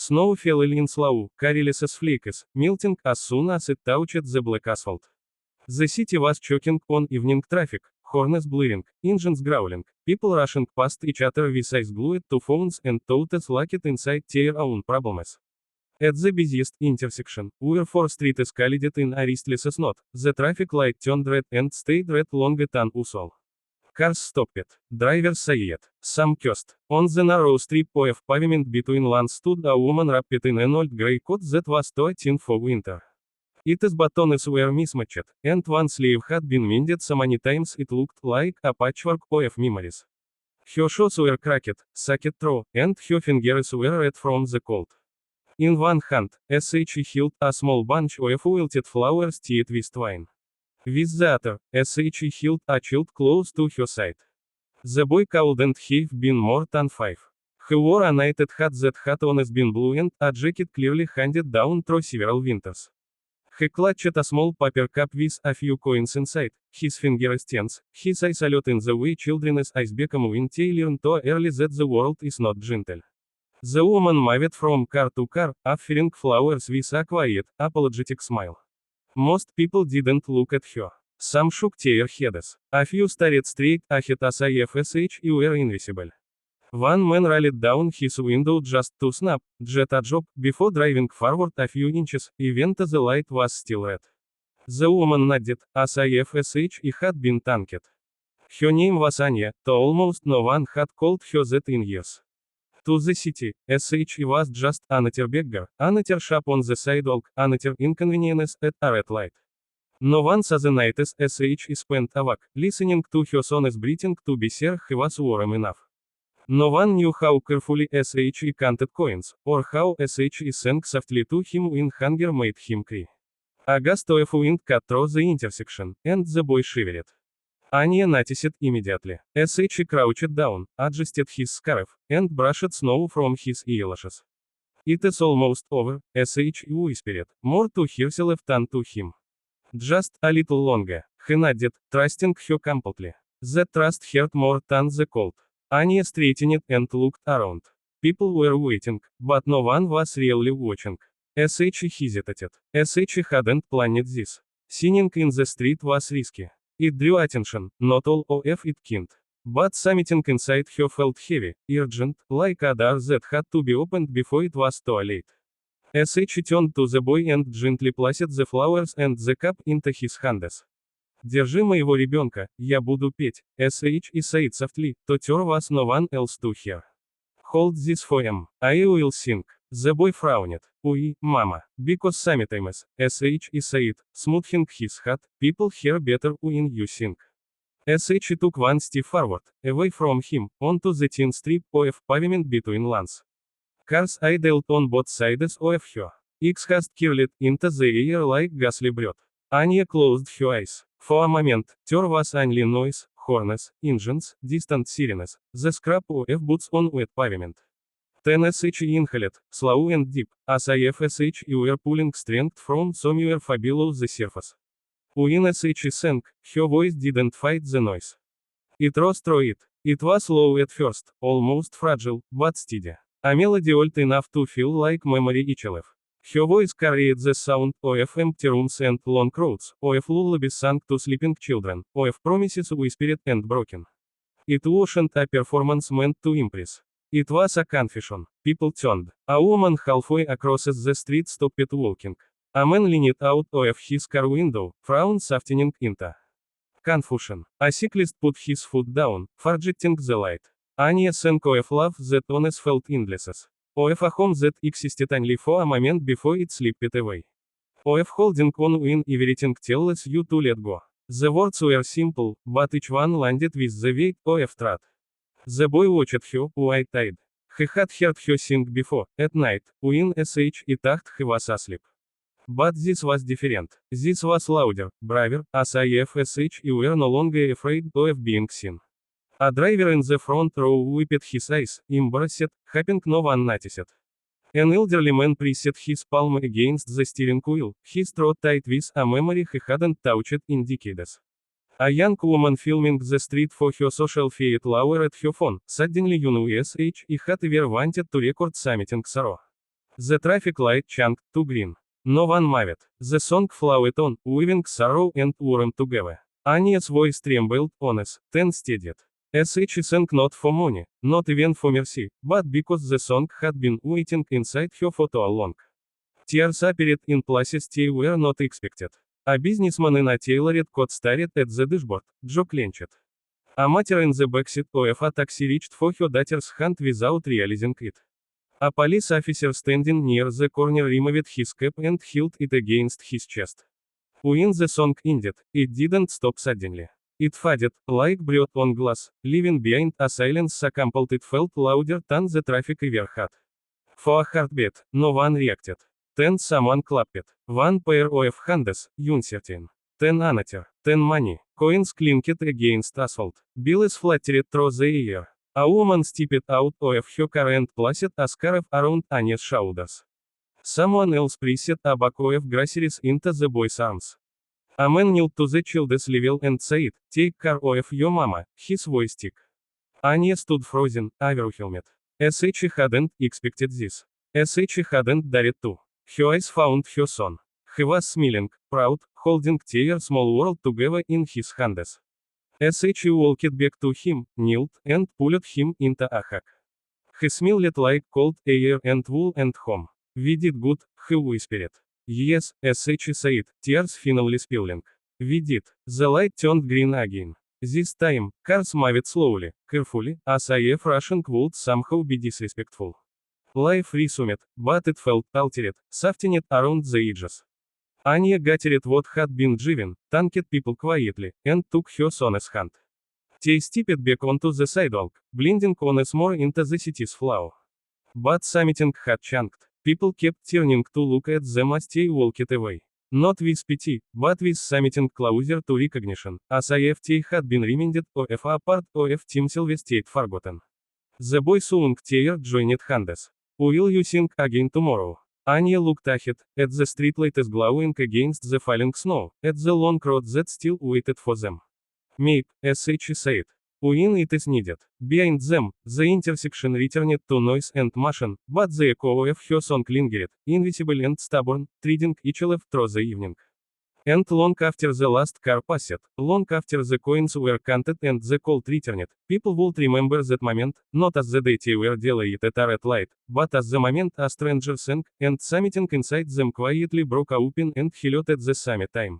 Snow fell in slow, careless as flakes, melting as soon as it touched the black asphalt. The city was choking on evening traffic, horns blaring, engines growling, people rushing past each other with eyes glued to phones and thoughts locked inside their own problems. At the busiest intersection, where 4 streets collided in a restless knot, the traffic light turned red and stayed red longer than usual. Cars stopped. Drivers sighed. Some cursed. On the narrow strip of pavement between lanes stood a woman wrapped in an old grey coat that was too thin for winter. Its buttons were mismatched, and one sleeve had been mended so many times it looked like a patchwork of memories. Her shoes were cracked, sucked through, and her fingers were red from the cold. In one hand, she held a small bunch of wilted flowers tied with twine. With the other, she held a child close to her side. The boy couldn't have been more than 5. He wore a knitted hat that had always been blue and a jacket clearly handed down through several winters. He clutched a small paper cup with a few coins inside, his fingers tense, his eyes alert in the way children's eyes become when they learn too early that the world is not gentle. The woman moved from car to car, offering flowers with a quiet, apologetic smile. Most people didn't look at her. Some shook their heads. A few stared straight ahead as if she were invisible. One man rolled down his window just to snap at a job before driving forward a few inches, even though the light was still red. The woman nodded, as if she had been thanked. Her name was Anya, though almost no one had called her that in years. To the city, she was just another beggar, another shop on the sidewalk, another inconvenience at a red light. No one saw the nights she spent awake, listening to her son's breathing to be sure he was warm enough. No one knew how carefully she counted coins, or how she sang softly to him when hunger made him cry. A gust of wind cut through the intersection, and the boy shivered. Anya noticed immediately. She crouched down, adjusted his scarf, and brushed snow from his eyelashes. It is almost over, she whispered, more to herself than to him. Just a little longer, he nodded, trusting her completely. That trust hurt more than the cold. Anya straightened and looked around. People were waiting, but no one was really watching. She hesitated. She hadn't planned this. Singing in the street was risky. It drew attention, not all of it kind. But something inside her felt heavy, urgent, like a door that had to be opened before it was too late. She turned to the boy and gently placed the flowers and the cup into his hands. «Держи моего ребёнка, я буду петь», said softly, to there was no one else to hear. «Hold this for him, I will sing». The boy frowned. «Oui, mama, because sometimes», said, smoothing his hat, «people hear better when you sing». She took one step forward, away from him, onto the thin strip of pavement between lanes. Cars idled on both sides of her. Exhaust curled into the air like ghostly breath. Anya closed her eyes. For a moment, there was only noise, horns, engines, distant sirens, the scrap of boots on wet pavement. Then she inhaled, slow and deep, as if she were pulling strength from somewhere far below the surface. When she sang, her voice didn't fight the noise. It rose through it. It was low at first, almost fragile, but steady. A melody old enough to feel like memory itself. Her voice carried the sound of empty rooms and long roads, of lullabies sung to sleeping children, of promises whispered and broken. It wasn't a performance meant to impress. It was a confession. People turned. A woman halfway across the street stopped walking. A man leaned out of his car window, frown softening into confusion. A cyclist put his foot down, forgetting the light. Anya sang of love that always felt endless. Of a home that existed only for a moment before it slipped away. Of holding on when everything tells you to let go. The words were simple, but each one landed with the weight of truth. The boy watched her, wide-eyed. He had heard her sing before, at night, when he thought he was asleep. But this was different. This was louder, braver, as if he were no longer afraid of being seen. A driver in the front row wiped his eyes, embarrassed, hoping no one noticed. An elderly man pressed his palm against the steering wheel, his throat tight with a memory he hadn't touched in decades. A young woman filming the street for her social feed lowered her phone, suddenly he had ever wanted to record something sorrow. The traffic light changed to green. No one moved. The song flowed on, weaving sorrow and worm together. Annie's voice trembled, honest, then steadied. She sang not for money, not even for mercy, but because the song had been waiting inside her for too long. Tears appeared in places they were not expected. A businessman in a tailored coat stared at the dashboard, jaw clenched. A mother in the backseat of a taxi reached for her daughter's hand without realizing it. A police officer standing near the corner removed his cap and held it against his chest. When the song ended, it didn't stop suddenly. It faded, like breath on glass, leaving behind a silence so compelled it felt louder than the traffic ever had. For a heartbeat, no one reacted. Then someone clapped. One pair of hands, uncertain. Then another. Then money. Coins clinked against asphalt. Bills fluttered through the air. A woman stepped out of her car and placed a scarf around Annie's shoulders. Someone else pressed a bag of groceries into the boy's arms. A man knelt to the child's level and said, "Take care of your mama," his voice thick. Anya stood frozen, overwhelmed. She hadn't expected this. She hadn't dared to. Her eyes found her son. He was smiling, proud, holding their small world together in his hands. She walked back to him, knelt, and pulled him into a hug. He smelled like cold air and wool and home. "We did good," he whispered. "Yes," she said, tears finally spilling. "We did." The light turned green again. This time, cars moved slowly, carefully, as if rushing would somehow be disrespectful. Life resumed, but it felt altered, softened around the edges. Anya gathered what had been driven, thanked people quietly, and took her son's hand. They stepped back onto the sidewalk, blending once more into the city's flow. But something had changed. People kept turning to look at them as they walked away. Not with pity, but with something closer to recognition, as if they had been reminded of a part of themselves they'd forgotten. The boy swung their joined hands. "Will you sing again tomorrow?" Anya looked ahead, at the streetlights glowing against the falling snow, at the long road that still waited for them. "Maybe," she said. "When it is needed." Behind them, the intersection returned to noise and motion, but the echo of her song lingered, invisible and stubborn, treading each other through the evening. And long after the last car passed, long after the coins were counted and the cold returned, people would remember that moment, not as the day they were delayed at a red light, but as the moment a stranger sang, and something inside them quietly broke open and healed at the same time.